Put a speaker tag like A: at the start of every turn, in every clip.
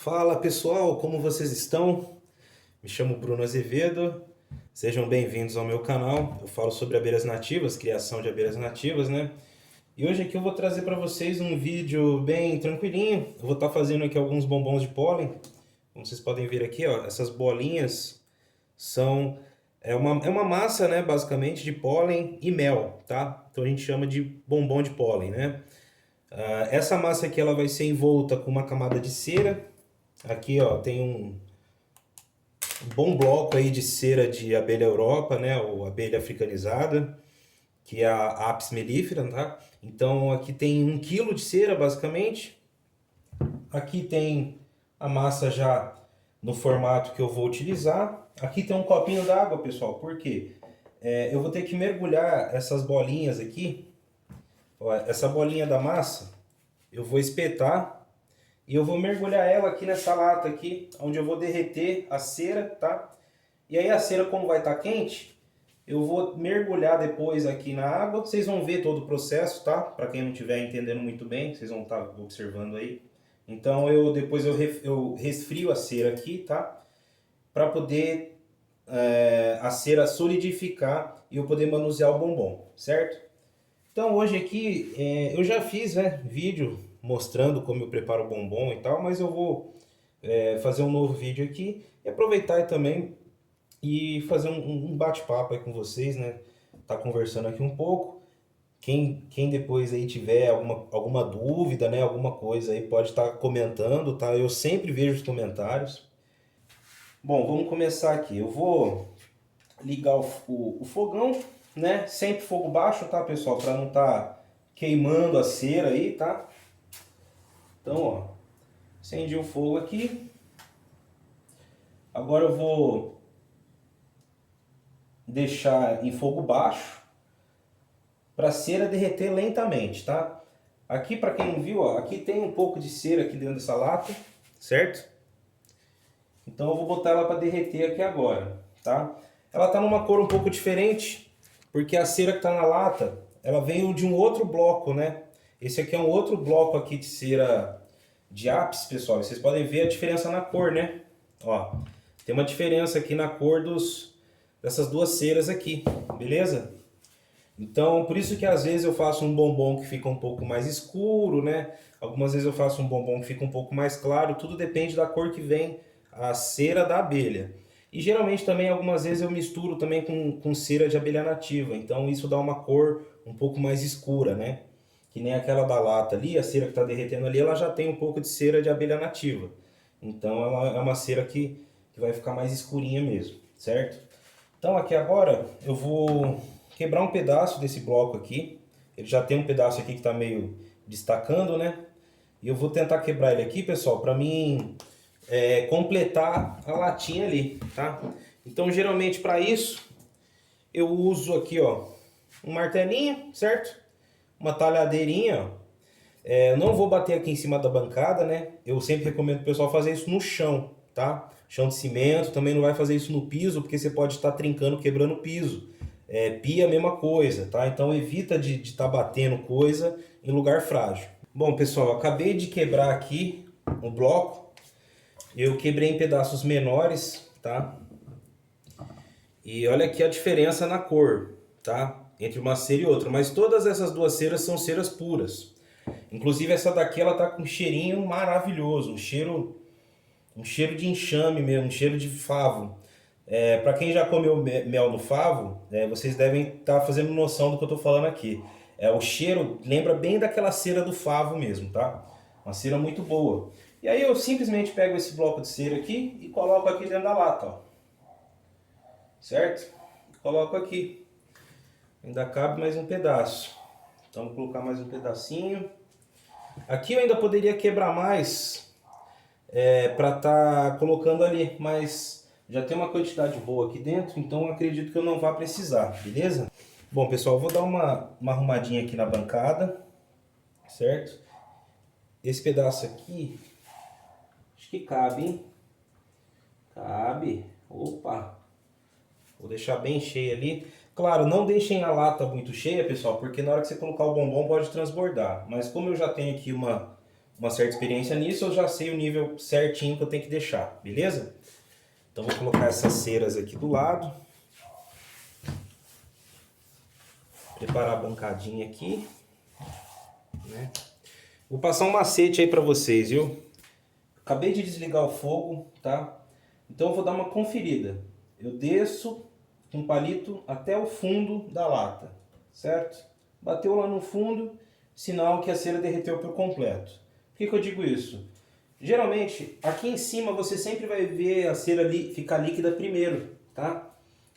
A: Fala pessoal, como vocês estão? Me chamo Bruno Azevedo, sejam bem-vindos ao meu canal. Eu falo sobre abelhas nativas, criação de abelhas nativas, né? E hoje aqui eu vou trazer para vocês um vídeo bem tranquilinho. Eu vou estar fazendo aqui alguns bombons de pólen. Como vocês podem ver aqui, ó, essas bolinhas são é uma massa, né, basicamente de pólen e mel, tá? Então a gente chama de bombom de pólen, né? Essa massa aqui ela vai ser envolta com uma camada de cera. Aqui, ó, tem um bom bloco aí de cera de abelha Europa, né, ou abelha africanizada, que é a Apis mellifera, tá? Então aqui tem 1 quilo de cera, basicamente. Aqui tem a massa já no formato que eu vou utilizar. Aqui tem um copinho d'água, pessoal, por quê? Eu vou ter que mergulhar essas bolinhas aqui. Ó, essa bolinha da massa, eu vou espetar e eu vou mergulhar ela aqui nessa lata aqui, onde eu vou derreter a cera, tá? E aí a cera, como vai estar quente, eu vou mergulhar depois aqui na água. Vocês vão ver todo o processo, tá? Para quem não estiver entendendo muito bem, vocês vão estar observando aí. Então depois eu resfrio a cera aqui, tá? Para poder a cera solidificar e eu poder manusear o bombom, certo? Então hoje aqui eu já fiz, né, vídeo mostrando como eu preparo o bombom e tal, mas eu vou fazer um novo vídeo aqui e aproveitar também e fazer um bate-papo aí com vocês, né? Tá conversando aqui um pouco. Quem depois aí tiver alguma dúvida, né? Alguma coisa aí pode estar comentando, tá? Eu sempre vejo os comentários. Bom, vamos começar aqui. Eu vou ligar o fogão, né? Sempre fogo baixo, tá, pessoal? Para não estar queimando a cera aí, tá? Então, ó, acendi o fogo aqui. Agora eu vou deixar em fogo baixo para a cera derreter lentamente, tá? Aqui, para quem não viu, ó, aqui tem um pouco de cera aqui dentro dessa lata, certo? Então eu vou botar ela para derreter aqui agora, tá? Ela tá numa cor um pouco diferente, porque a cera que tá na lata, ela veio de um outro bloco, né? Esse aqui é um outro bloco aqui de cera de ápice, pessoal. Vocês podem ver a diferença na cor, né? Ó, tem uma diferença aqui na cor dessas duas ceras aqui, beleza? Então, por isso que às vezes eu faço um bombom que fica um pouco mais escuro, né? Algumas vezes eu faço um bombom que fica um pouco mais claro, tudo depende da cor que vem a cera da abelha. E geralmente também algumas vezes eu misturo também com cera de abelha nativa, então isso dá uma cor um pouco mais escura, né? Que nem aquela da lata ali, a cera que está derretendo ali, ela já tem um pouco de cera de abelha nativa. Então ela é uma cera que vai ficar mais escurinha mesmo, certo? Então aqui agora eu vou quebrar um pedaço desse bloco aqui. Ele já tem um pedaço aqui que está meio destacando, né? E eu vou tentar quebrar ele aqui, pessoal, para mim completar a latinha ali, tá? Então geralmente para isso eu uso aqui, ó, um martelinho, certo? Uma talhadeirinha, ó. Eu não vou bater aqui em cima da bancada, né? Eu sempre recomendo o pessoal fazer isso no chão, tá? Chão de cimento, também não vai fazer isso no piso, porque você pode estar trincando, quebrando o piso. Pia, a mesma coisa, tá? Então evita de estar batendo coisa em lugar frágil. Bom, pessoal, acabei de quebrar aqui o bloco. Eu quebrei em pedaços menores, tá? E olha aqui a diferença na cor, tá? Entre uma cera e outra. Mas todas essas duas ceras são ceras puras. Inclusive essa daqui ela tá com um cheirinho maravilhoso, um cheiro de enxame mesmo, um cheiro de favo. Para quem já comeu mel no favo, vocês devem estar fazendo noção do que eu estou falando aqui. O cheiro lembra bem daquela cera do favo mesmo, tá? Uma cera muito boa. E aí eu simplesmente pego esse bloco de cera aqui e coloco aqui dentro da lata, ó. Certo? Coloco aqui. Ainda cabe mais um pedaço. Então vou colocar mais um pedacinho. Aqui eu ainda poderia quebrar mais para estar colocando ali, mas já tem uma quantidade boa aqui dentro, então acredito que eu não vá precisar, beleza? Bom, pessoal, eu vou dar uma arrumadinha aqui na bancada, certo? Esse pedaço aqui, acho que cabe, hein? Cabe. Opa! Vou deixar bem cheio ali. Claro, não deixem a lata muito cheia, pessoal, porque na hora que você colocar o bombom pode transbordar. Mas como eu já tenho aqui uma certa experiência nisso, eu já sei o nível certinho que eu tenho que deixar, beleza? Então vou colocar essas ceras aqui do lado. Preparar a bancadinha aqui, né? Vou passar um macete aí pra vocês, viu? Acabei de desligar o fogo, tá? Então eu vou dar uma conferida. Eu desço com o palito até o fundo da lata, certo? Bateu lá no fundo, sinal que a cera derreteu por completo. Por que eu digo isso? Geralmente, aqui em cima você sempre vai ver a cera ficar líquida primeiro, tá?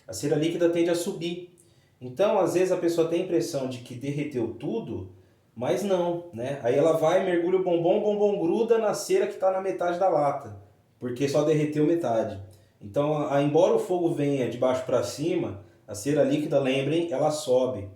A: A cera líquida tende a subir. Então, às vezes a pessoa tem a impressão de que derreteu tudo, mas não, né? Aí ela vai, mergulha o bombom gruda na cera que está na metade da lata, porque só derreteu metade. Então, embora o fogo venha de baixo para cima, a cera líquida, lembrem, ela sobe.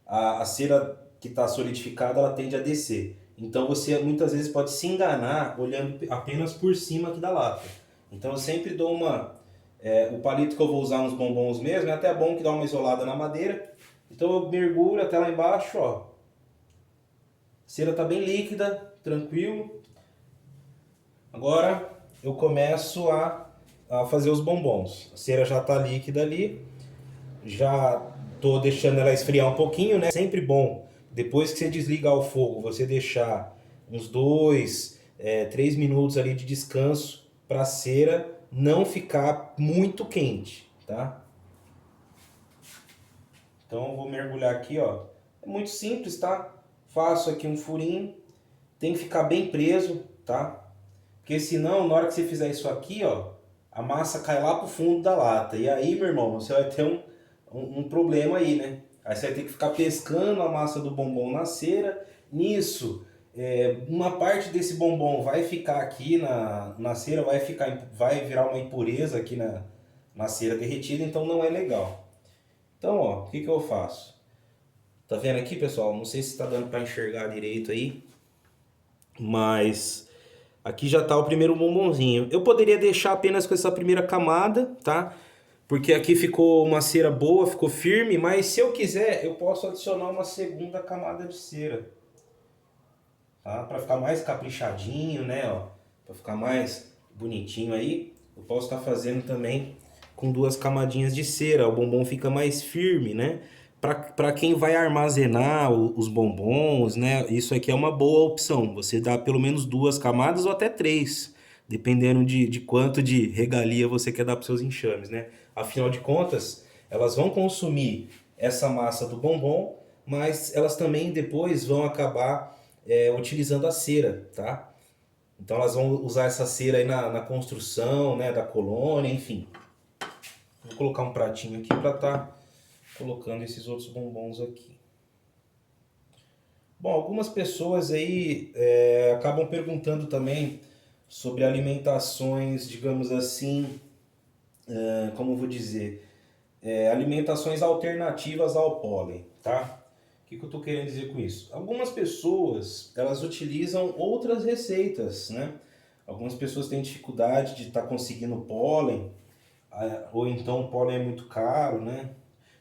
A: A cera que está solidificada, ela tende a descer. Então, você muitas vezes pode se enganar olhando apenas por cima aqui da lata. Então, eu sempre dou o palito que eu vou usar nos bombons mesmo, é até bom que dá uma isolada na madeira. Então, eu mergulho até lá embaixo, ó. A cera está bem líquida, tranquilo. Agora eu começo a fazer os bombons. A cera já está líquida ali. Já estou deixando ela esfriar um pouquinho, né? Sempre bom, depois que você desligar o fogo, você deixar uns 3 minutos ali de descanso para a cera não ficar muito quente, tá? Então eu vou mergulhar aqui, ó. É muito simples, tá? Faço aqui um furinho, tem que ficar bem preso, tá? Porque senão, na hora que você fizer isso aqui, ó, a massa cai lá pro fundo da lata. E aí, meu irmão, você vai ter um problema aí, né? Aí você vai ter que ficar pescando a massa do bombom na cera. Nisso, uma parte desse bombom vai ficar aqui na cera, vai virar uma impureza aqui na cera derretida, então não é legal. Então, ó, o que eu faço? Tá vendo aqui, pessoal? Não sei se tá dando para enxergar direito aí, mas aqui já tá o primeiro bombonzinho. Eu poderia deixar apenas com essa primeira camada, tá? Porque aqui ficou uma cera boa, ficou firme, mas se eu quiser, eu posso adicionar uma segunda camada de cera, tá? Para ficar mais caprichadinho, né, ó, para ficar mais bonitinho aí, eu posso estar fazendo também com 2 camadinhas de cera, o bombom fica mais firme, né? Para quem vai armazenar os bombons, né? Isso aqui é uma boa opção. Você dá pelo menos 2 camadas ou até 3, dependendo de quanto de regalia você quer dar para seus enxames, né? Afinal de contas, elas vão consumir essa massa do bombom, mas elas também depois vão acabar utilizando a cera, tá? Então elas vão usar essa cera aí na construção, né, da colônia, enfim. Vou colocar um pratinho aqui para estar colocando esses outros bombons aqui. Bom, algumas pessoas aí acabam perguntando também sobre alimentações, digamos assim, como eu vou dizer, alimentações alternativas ao pólen, tá? O que eu estou querendo dizer com isso? Algumas pessoas, elas utilizam outras receitas, né? Algumas pessoas têm dificuldade de estar conseguindo pólen, ou então o pólen é muito caro, né?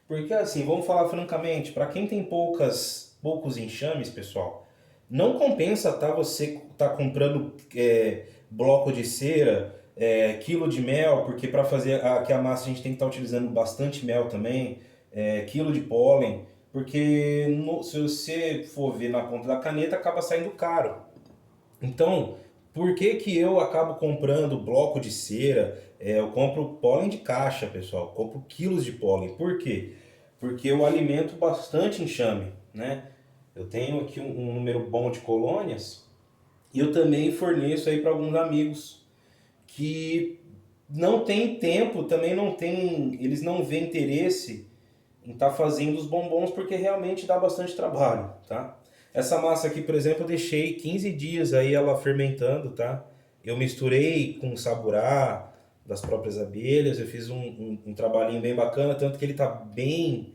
A: Porque assim, vamos falar francamente, para quem tem poucos enxames, pessoal, não compensa você tá comprando bloco de cera, quilo de mel, porque para fazer aqui a massa a gente tem que estar utilizando bastante mel também, quilo de pólen, porque se você for ver na ponta da caneta acaba saindo caro. Então, por que eu acabo comprando bloco de cera? Eu compro pólen de caixa, pessoal. Compro quilos de pólen. Por quê? Porque eu alimento bastante enxame, né? Eu tenho aqui um número bom de colônias e eu também forneço aí para alguns amigos que não tem tempo, também não tem, eles não vêem interesse em estar fazendo os bombons porque realmente dá bastante trabalho, tá? Essa massa aqui, por exemplo, eu deixei 15 dias aí ela fermentando, tá? Eu misturei com saburá das próprias abelhas, eu fiz um trabalhinho bem bacana, tanto que ele tá bem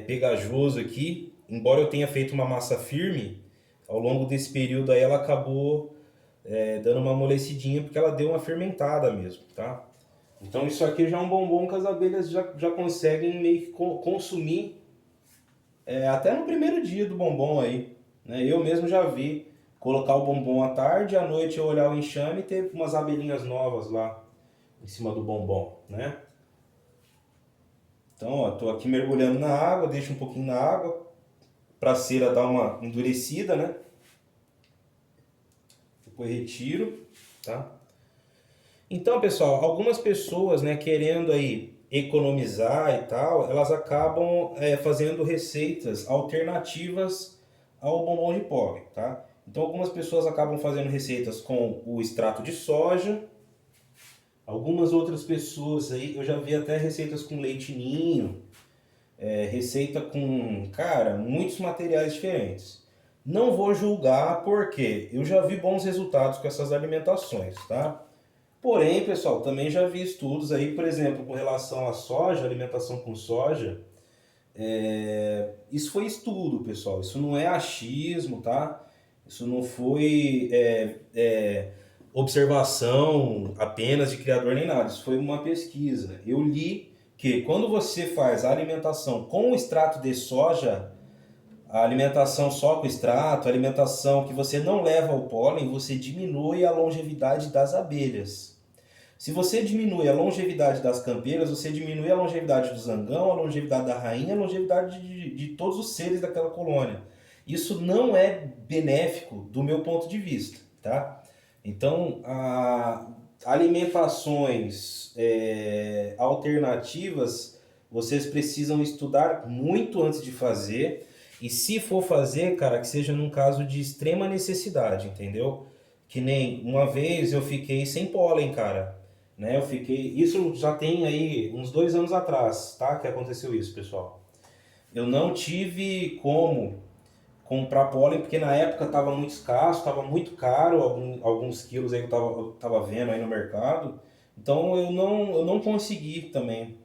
A: pegajoso aqui. Embora eu tenha feito uma massa firme, ao longo desse período aí ela acabou dando uma amolecidinha porque ela deu uma fermentada mesmo, tá? Então isso aqui já é um bombom que as abelhas já conseguem meio que consumir até no primeiro dia do bombom aí, né? Eu mesmo já vi colocar o bombom à tarde, à noite eu olhar o enxame e ter umas abelhinhas novas lá em cima do bombom, né? Então, ó, tô aqui mergulhando na água, deixo um pouquinho na água para a cera dar uma endurecida, né? Depois retiro, tá? Então, pessoal, algumas pessoas, né, querendo aí economizar e tal, elas acabam fazendo receitas alternativas ao bombom de pólen, tá? Então, algumas pessoas acabam fazendo receitas com o extrato de soja. Algumas outras pessoas aí, eu já vi até receitas com leite ninho, receita com, cara, muitos materiais diferentes. Não vou julgar porque eu já vi bons resultados com essas alimentações, tá? Porém, pessoal, também já vi estudos aí, por exemplo, com relação à soja, alimentação com soja. Isso foi estudo, pessoal. Isso não é achismo, tá? Isso não foi observação apenas de criador nem nada. Isso foi uma pesquisa. Eu li que quando você faz a alimentação com o extrato de soja, a alimentação só com extrato, a alimentação que você não leva o pólen, você diminui a longevidade das abelhas. Se você diminui a longevidade das campeiras, você diminui a longevidade do zangão, a longevidade da rainha, a longevidade de todos os seres daquela colônia. Isso não é benéfico do meu ponto de vista, tá? Então, alimentações alternativas, vocês precisam estudar muito antes de fazer. E se for fazer, cara, que seja num caso de extrema necessidade, entendeu? Que nem uma vez eu fiquei sem pólen, cara, né? Eu fiquei, isso já tem aí uns 2 anos atrás, tá? Que aconteceu isso, pessoal. Eu não tive como comprar pólen porque na época estava muito escasso, estava muito caro, alguns quilos aí que eu tava vendo aí no mercado. Então eu não consegui também,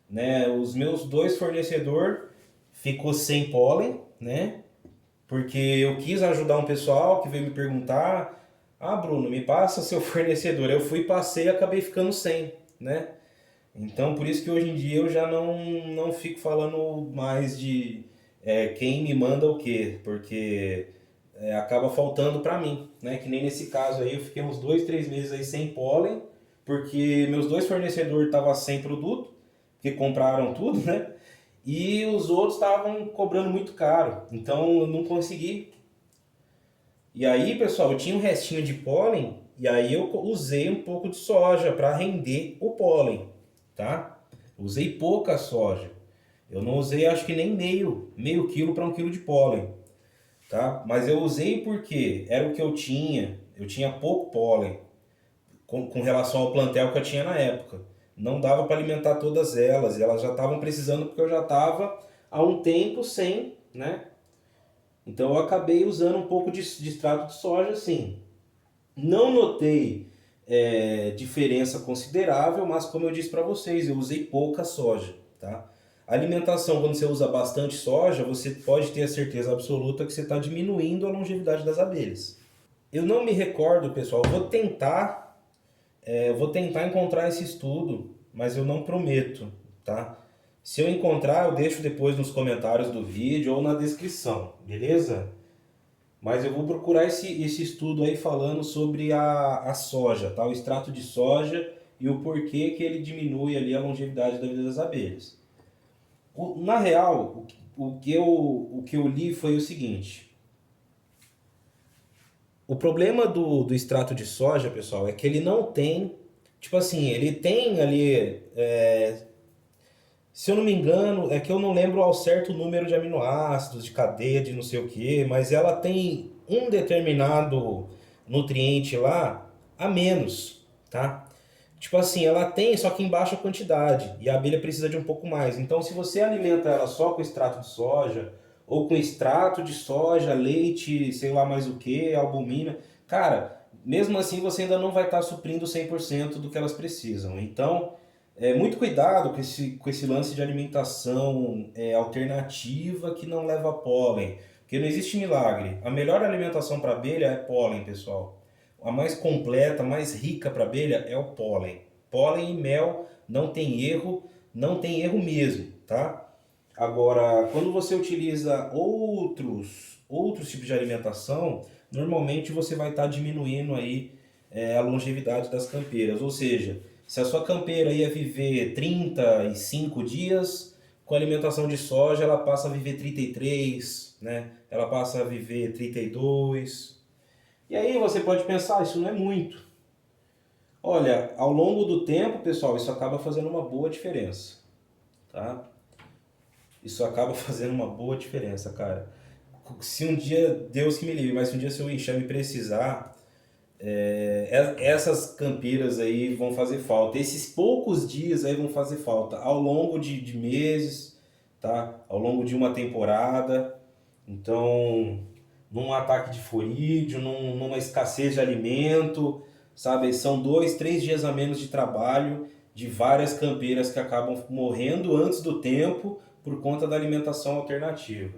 A: né? Os meus dois fornecedores ficou sem pólen, né? Porque eu quis ajudar um pessoal que veio me perguntar: ah, Bruno, me passa seu fornecedor. Eu fui, passei e acabei ficando sem, né? Então, por isso que hoje em dia eu já não fico falando mais de quem me manda o quê, porque acaba faltando para mim, né? Que nem nesse caso aí, eu fiquei uns 2, 3 meses aí sem pólen, porque meus dois fornecedores estavam sem produto, porque compraram tudo, né? E os outros estavam cobrando muito caro, então eu não consegui. E aí, pessoal, eu tinha um restinho de pólen e aí eu usei um pouco de soja para render o pólen, tá? Usei pouca soja. Eu não usei, acho que nem meio quilo para 1 quilo de pólen, tá? Mas eu usei porque era o que eu tinha. Eu tinha pouco pólen com relação ao plantel que eu tinha na época. Não dava para alimentar todas elas, e elas já estavam precisando porque eu já estava há um tempo sem, né? Então eu acabei usando um pouco de extrato de soja, sim. Não notei diferença considerável, mas como eu disse para vocês, eu usei pouca soja, tá? A alimentação, quando você usa bastante soja, você pode ter a certeza absoluta que você está diminuindo a longevidade das abelhas. Eu não me recordo, pessoal, eu vou tentar encontrar esse estudo, mas eu não prometo, tá? Se eu encontrar, eu deixo depois nos comentários do vídeo ou na descrição, beleza? Mas eu vou procurar esse estudo aí falando sobre a soja, tá? O extrato de soja e o porquê que ele diminui ali a longevidade da vida das abelhas. Na real, o que eu li foi o seguinte. O problema do extrato de soja, pessoal, é que ele não tem... Tipo assim, ele tem ali... se eu não me engano, é que eu não lembro ao certo o número de aminoácidos, de cadeia de não sei o que, mas ela tem um determinado nutriente lá a menos, tá? Tipo assim, ela tem, só que em baixa quantidade, e a abelha precisa de um pouco mais. Então, se você alimenta ela só com extrato de soja, ou com extrato de soja, leite, sei lá mais o que, albumina, cara, mesmo assim você ainda não vai estar suprindo 100% do que elas precisam. Então, muito cuidado com esse lance de alimentação alternativa que não leva pólen, porque não existe milagre. A melhor alimentação para abelha é pólen, pessoal. A mais completa, a mais rica para abelha é o pólen. Pólen e mel não tem erro, não tem erro mesmo, tá? Agora, quando você utiliza outros tipos de alimentação, normalmente você vai estar diminuindo aí a longevidade das campeiras. Ou seja, se a sua campeira ia viver 35 dias, com alimentação de soja ela passa a viver 33, né? Ela passa a viver 32. E aí você pode pensar, isso não é muito. Olha, ao longo do tempo, pessoal, isso acaba fazendo uma boa diferença, tá? Isso acaba fazendo uma boa diferença, cara. Se um dia, Deus que me livre, mas se um dia seu enxame precisar, essas campeiras aí vão fazer falta. Esses poucos dias aí vão fazer falta ao longo de meses, tá? Ao longo de uma temporada. Então, num ataque de furídeo, numa escassez de alimento, sabe? São 2, 3 dias a menos de trabalho de várias campeiras que acabam morrendo antes do tempo por conta da alimentação alternativa.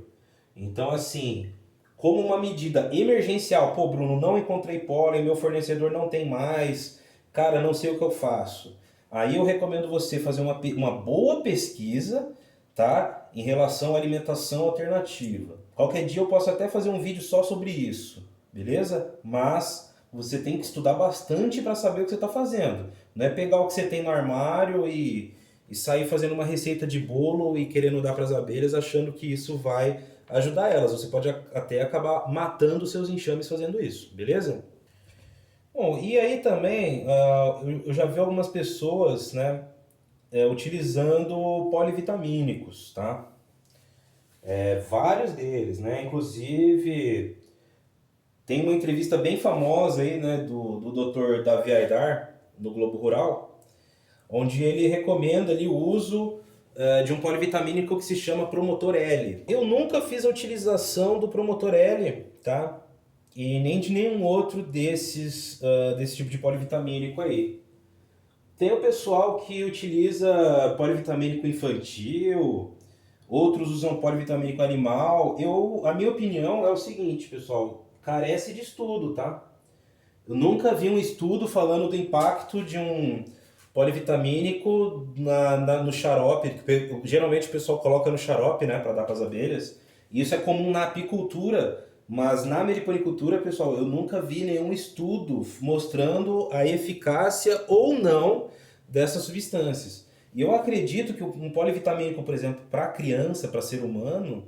A: Então, assim, como uma medida emergencial, pô, Bruno, não encontrei pólen, meu fornecedor não tem mais, cara, não sei o que eu faço. Aí eu recomendo você fazer uma boa pesquisa, tá? Em relação à alimentação alternativa. Qualquer dia eu posso até fazer um vídeo só sobre isso, beleza? Mas você tem que estudar bastante para saber o que você está fazendo. Não é pegar o que você tem no armário e sair fazendo uma receita de bolo e querendo dar para as abelhas achando que isso vai ajudar elas. Você pode até acabar matando seus enxames fazendo isso, beleza? Bom, e aí também eu já vi algumas pessoas, né, utilizando polivitamínicos, tá? Vários deles, né? Inclusive tem uma entrevista bem famosa aí, né, do Dr. Davi Aidar, do Globo Rural, onde ele recomenda ali o uso de um polivitamínico que se chama Promotor L. Eu nunca fiz a utilização do Promotor L, tá? E nem de nenhum outro desse tipo de polivitamínico aí. Tem o pessoal que utiliza polivitamínico infantil, outros usam polivitamínico animal. A minha opinião é o seguinte, pessoal, carece de estudo, tá? Eu nunca vi um estudo falando do impacto de um polivitamínico no xarope, que geralmente o pessoal coloca no xarope, né, para dar para as abelhas. Isso é comum na apicultura, mas na meliponicultura, pessoal, eu nunca vi nenhum estudo mostrando a eficácia ou não dessas substâncias. E eu acredito que um polivitamínico, por exemplo, para criança, para ser humano,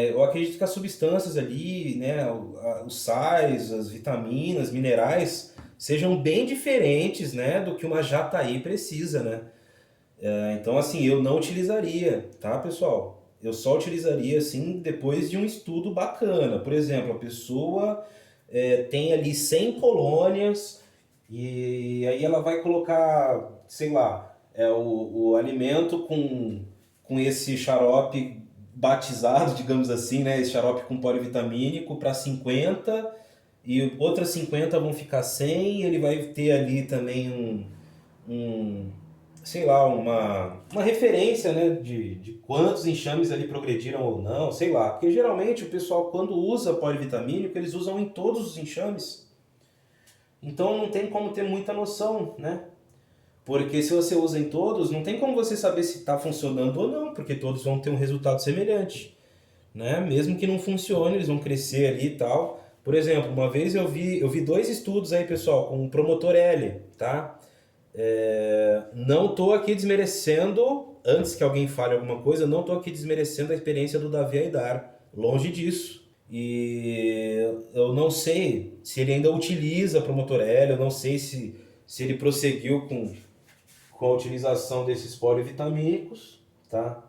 A: eu acredito que as substâncias ali, né, os sais, as vitaminas, minerais, sejam bem diferentes, né, do que uma jataí precisa, né? Então, assim, eu não utilizaria, tá, pessoal? Eu só utilizaria, assim, depois de um estudo bacana. Por exemplo, a pessoa tem ali 100 colônias e aí ela vai colocar, sei lá, o alimento com esse xarope batizado, digamos assim, né? Esse xarope com polivitamínico para 50 e outras 50 vão ficar sem. Ele vai ter ali também um sei lá, uma referência, né, de quantos enxames ali progrediram ou não, sei lá. Porque geralmente o pessoal, quando usa polivitamínico, eles usam em todos os enxames. Então não tem como ter muita noção, né? Porque se você usa em todos, não tem como você saber se está funcionando ou não, porque todos vão ter um resultado semelhante, né? Mesmo que não funcione, eles vão crescer ali e tal. Por exemplo, uma vez eu vi 2 estudos aí, pessoal, com o Promotor L, tá? Não estou aqui desmerecendo, antes que alguém fale alguma coisa, não estou aqui desmerecendo a experiência do Davi Aidar, longe disso. E eu não sei se ele ainda utiliza Promotor L, eu não sei se ele prosseguiu com a utilização desses polivitamínicos, tá?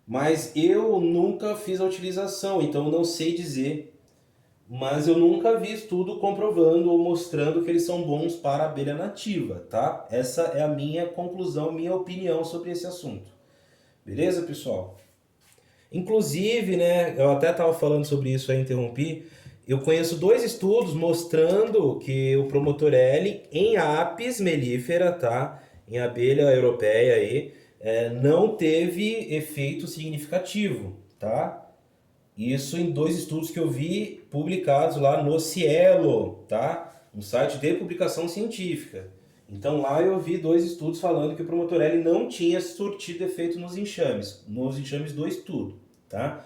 A: Mas eu nunca fiz a utilização, então eu não sei dizer. Mas eu nunca vi estudo comprovando ou mostrando que eles são bons para a abelha nativa, tá? Essa é a minha conclusão, minha opinião sobre esse assunto. Beleza, pessoal? Inclusive, né, eu até estava falando sobre isso aí, interrompi. Eu conheço 2 estudos mostrando que o Promotor L em Apis mellifera, tá? Em abelha europeia aí, não teve efeito significativo, tá? Isso em 2 estudos que eu vi publicados lá no Cielo, tá? Um site de publicação científica. Então lá eu vi 2 estudos falando que o Promotor L não tinha surtido efeito nos enxames do estudo, tá?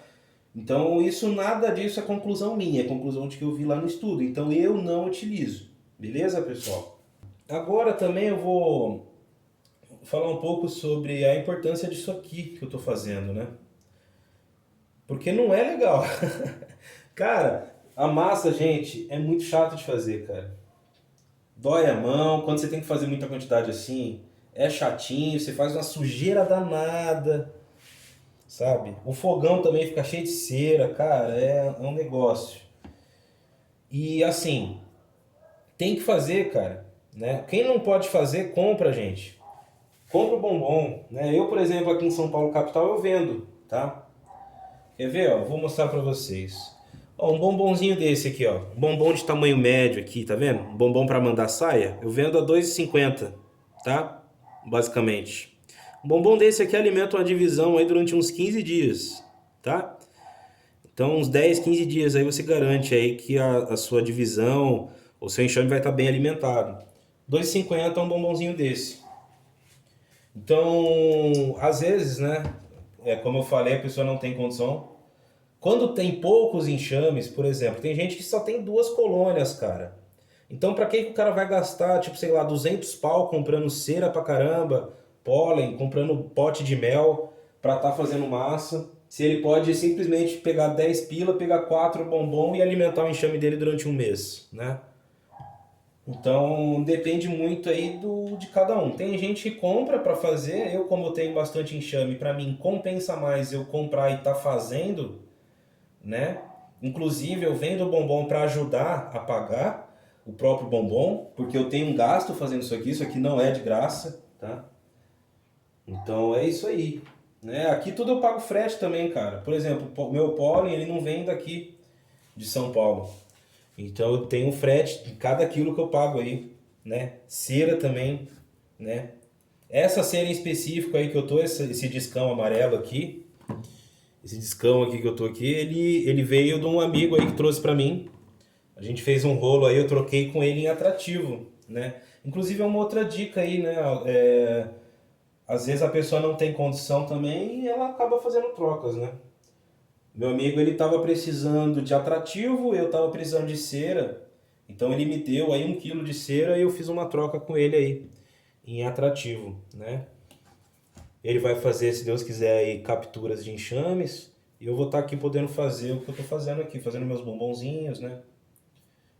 A: Então, isso nada disso é conclusão minha, é conclusão de que eu vi lá no estudo. Então, eu não utilizo. Beleza, pessoal? Agora também eu vou falar um pouco sobre a importância disso aqui que eu estou fazendo, né? Porque não é legal. Cara, a massa, gente, é muito chato de fazer, cara. Dói a mão, quando você tem que fazer muita quantidade assim, é chatinho, você faz uma sujeira danada, sabe? O fogão também fica cheio de cera, cara, é um negócio. E assim, tem que fazer, cara, né? Quem não pode fazer, compra, gente. Compra o bombom, né? Eu, por exemplo, aqui em São Paulo, capital, eu vendo, tá? Quer ver, ó? Vou mostrar pra vocês. Ó, um bombonzinho desse aqui, ó. Um bombom de tamanho médio aqui, tá vendo? Um bombom pra mandar saia. Eu vendo a R$ 2,50, tá? Basicamente. Um bombom desse aqui alimenta uma divisão aí durante uns 15 dias, tá? Então, uns 10, 15 dias aí você garante aí que a sua divisão, o seu enxame vai estar bem alimentado. R$ 2,50 é um bombonzinho desse. Então, às vezes, né? Como eu falei, a pessoa não tem condição. Quando tem poucos enxames, por exemplo, tem gente que só tem 2 colônias, cara. Então, pra que o cara vai gastar, tipo, sei lá, 200 pau comprando cera pra caramba, pólen, comprando pote de mel pra tá fazendo massa, se ele pode simplesmente pegar 10 pila, pegar 4 bombom e alimentar o enxame dele durante um mês, né? Então, depende muito aí de cada um. Tem gente que compra pra fazer, eu como eu tenho bastante enxame, pra mim compensa mais eu comprar e tá fazendo, né? Inclusive eu vendo bombom para ajudar a pagar o próprio bombom, porque eu tenho um gasto fazendo isso aqui não é de graça, tá? Então é isso aí, né? Aqui tudo eu pago frete também, cara. Por exemplo, o meu pólen, ele não vem daqui de São Paulo. Então eu tenho frete em cada quilo que eu pago aí, né? Cera também, né? Essa cera em específico aí que eu tô, esse discão amarelo aqui, esse discão aqui que eu tô aqui, ele veio de um amigo aí que trouxe pra mim. A gente fez um rolo aí, eu troquei com ele em atrativo, né? Inclusive é uma outra dica aí, né? Às vezes a pessoa não tem condição também e ela acaba fazendo trocas, né? Meu amigo, ele tava precisando de atrativo, eu tava precisando de cera. Então ele me deu aí 1 quilo de cera e eu fiz uma troca com ele aí, em atrativo, né? Ele vai fazer, se Deus quiser, aí capturas de enxames. E eu vou estar aqui podendo fazer o que eu tô fazendo aqui, fazendo meus bombonzinhos, né?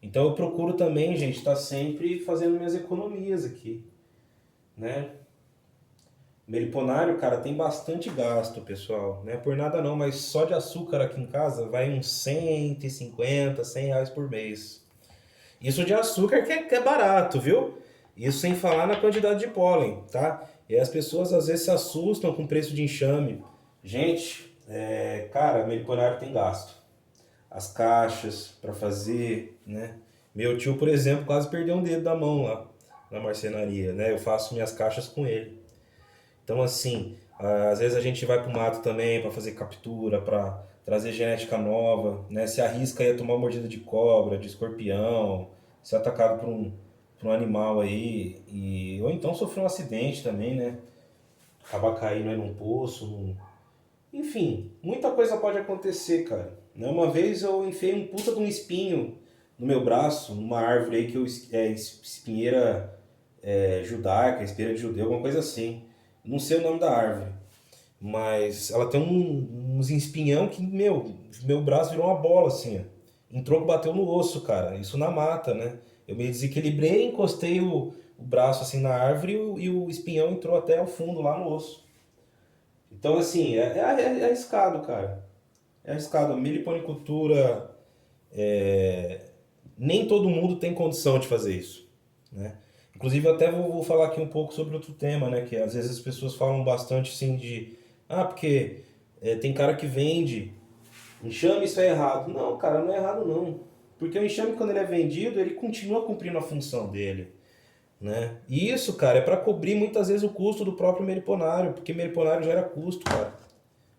A: Então eu procuro também, gente, estar sempre fazendo minhas economias aqui, né? Meliponário, cara, tem bastante gasto, pessoal. Não é por nada não, mas só de açúcar aqui em casa vai uns 150, R$ 100 por mês. Isso de açúcar que é barato, viu? Isso sem falar na quantidade de pólen, tá? E as pessoas às vezes se assustam com o preço de enxame. Gente, cara, meliponário tem gasto. As caixas para fazer, né? Meu tio, por exemplo, quase perdeu um dedo da mão lá na marcenaria, né? Eu faço minhas caixas com ele. Então, assim, às vezes a gente vai pro mato também para fazer captura, para trazer genética nova, né? Se arrisca aí a tomar mordida de cobra, de escorpião, ser atacado por um animal aí, ou então sofrer um acidente também, né? Acabar caindo aí num poço, enfim, muita coisa pode acontecer, cara. Né? Uma vez eu enfiei um puta de um espinho no meu braço, numa árvore aí que espinheira judaica, espinheira de judeu, alguma coisa assim. Não sei o nome da árvore, mas ela tem uns espinhão que, meu braço virou uma bola assim, ó. Entrou, bateu no osso, cara. Isso na mata, né? Eu me desequilibrei, encostei o braço assim na árvore e o espinhão entrou até o fundo lá no osso. Então, assim, é arriscado, cara. É arriscado. A meliponicultura, nem todo mundo tem condição de fazer isso, né? Inclusive, eu até vou falar aqui um pouco sobre outro tema, né? Que às vezes as pessoas falam bastante, assim, porque tem cara que vende enxame, isso é errado. Não, cara, não é errado, não. Porque o enxame, quando ele é vendido, ele continua cumprindo a função dele, né? E isso, cara, é para cobrir muitas vezes o custo do próprio meliponário, porque meliponário gera custo, cara. Pra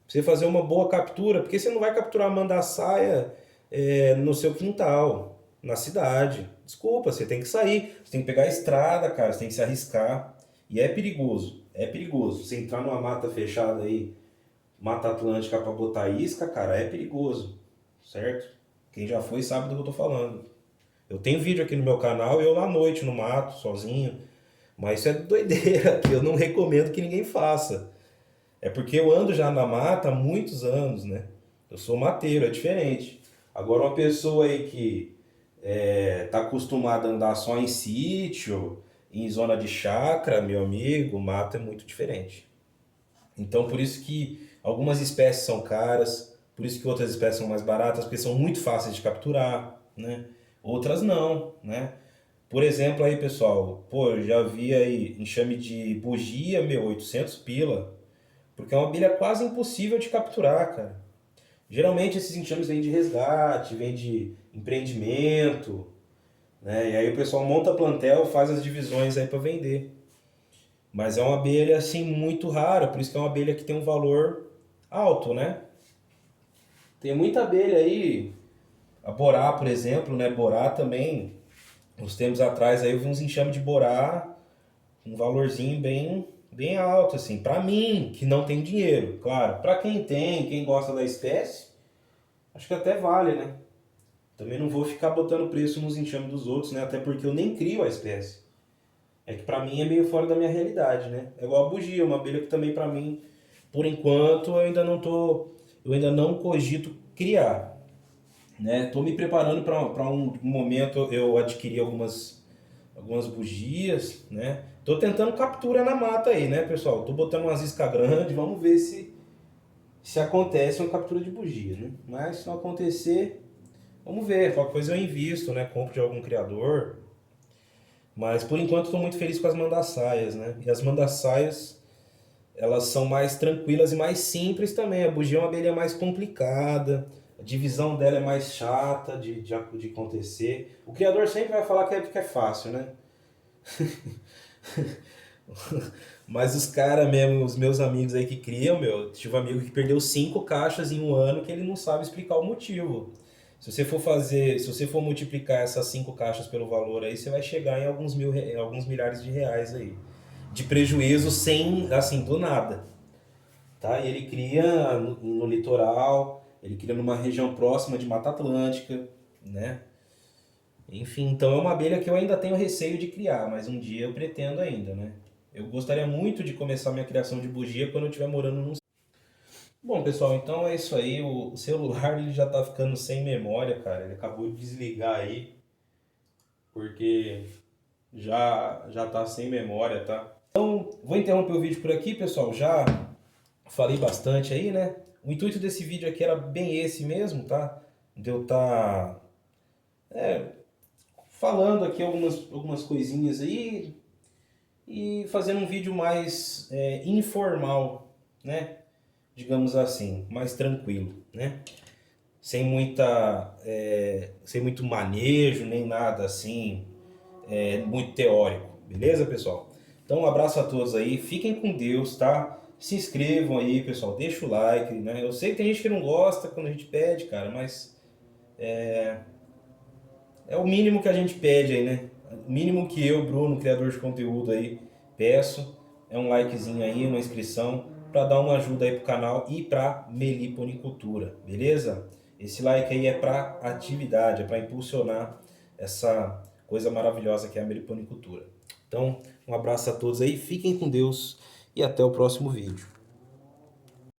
A: você fazer uma boa captura, porque você não vai capturar mandaçaia no seu quintal, na cidade. Desculpa, você tem que sair, você tem que pegar a estrada, cara, você tem que se arriscar. E é perigoso, é perigoso. Você entrar numa mata fechada aí, Mata Atlântica para botar isca, cara, é perigoso, certo? Quem já foi sabe do que eu tô falando. Eu tenho vídeo aqui no meu canal, eu na noite no mato, sozinho, mas isso é doideira, que eu não recomendo que ninguém faça. É porque eu ando já na mata há muitos anos, né? Eu sou mateiro, é diferente. Agora uma pessoa aí que tá acostumada a andar só em sítio, em zona de chácara, meu amigo, o mato é muito diferente. Então por isso que algumas espécies são caras, por isso que outras espécies são mais baratas, porque são muito fáceis de capturar, né? Outras não, né? Por exemplo aí, pessoal, pô, eu já vi aí enxame de bugia, meu, 800 pila. Porque é uma abelha quase impossível de capturar, cara. Geralmente esses enxames vêm de resgate, vêm de empreendimento, né? E aí o pessoal monta plantel, faz as divisões aí para vender. Mas é uma abelha assim muito rara, por isso que é uma abelha que tem um valor alto, né? Tem muita abelha aí, a borá, por exemplo, né? Borá também, uns tempos atrás aí eu vi uns enxames de borá, um valorzinho bem alto assim, para mim que não tem dinheiro, claro. Para quem tem, quem gosta da espécie, acho que até vale, né? Também não vou ficar botando preço nos enxames dos outros, né? Até porque eu nem crio a espécie. É que pra mim é meio fora da minha realidade, né? É igual a bugia, uma abelha que também pra mim, por enquanto, eu ainda não cogito criar, né? Tô me preparando para um momento eu adquirir algumas bugias, né? Tô tentando captura na mata aí, né, pessoal? Tô botando umas iscas grandes, vamos ver se acontece uma captura de bugia, né? Mas se não acontecer, vamos ver, qualquer coisa eu invisto, né? Compro de algum criador. Mas por enquanto estou muito feliz com as mandaçaias, né? E as mandaçaias, elas são mais tranquilas e mais simples também. A bugia é uma abelha mais complicada, a divisão dela é mais chata de acontecer. O criador sempre vai falar que é fácil, né? Mas os caras mesmo, os meus amigos aí que criam, meu, tive um amigo que perdeu 5 caixas em um ano que ele não sabe explicar o motivo. Se você for multiplicar essas 5 caixas pelo valor aí, você vai chegar em em alguns milhares de reais aí. De prejuízo sem, assim, do nada. Tá? E ele cria no litoral, ele cria numa região próxima de Mata Atlântica, né? Enfim, então é uma abelha que eu ainda tenho receio de criar, mas um dia eu pretendo ainda, né? Eu gostaria muito de começar minha criação de bugia quando eu estiver morando num... Bom, pessoal, então é isso aí. O celular ele já tá ficando sem memória, cara. Ele acabou de desligar aí, porque já tá sem memória, tá? Então, vou interromper o vídeo por aqui, pessoal. Já falei bastante aí, né? O intuito desse vídeo aqui era bem esse mesmo, tá? De eu tá falando aqui algumas coisinhas aí e fazendo um vídeo mais informal, né? Digamos assim, mais tranquilo, né? Sem muito manejo, nem nada assim, muito teórico, beleza, pessoal? Então, um abraço a todos aí, fiquem com Deus, tá? Se inscrevam aí, pessoal, deixa o like, né? Eu sei que tem gente que não gosta quando a gente pede, cara, mas é o mínimo que a gente pede aí, né? O mínimo que eu, Bruno, criador de conteúdo aí, peço é um likezinho aí, uma inscrição, para dar uma ajuda aí pro canal e pra Meliponicultura, beleza? Esse like aí é para atividade, é para impulsionar essa coisa maravilhosa que é a meliponicultura. Então, um abraço a todos aí, fiquem com Deus e até o próximo vídeo.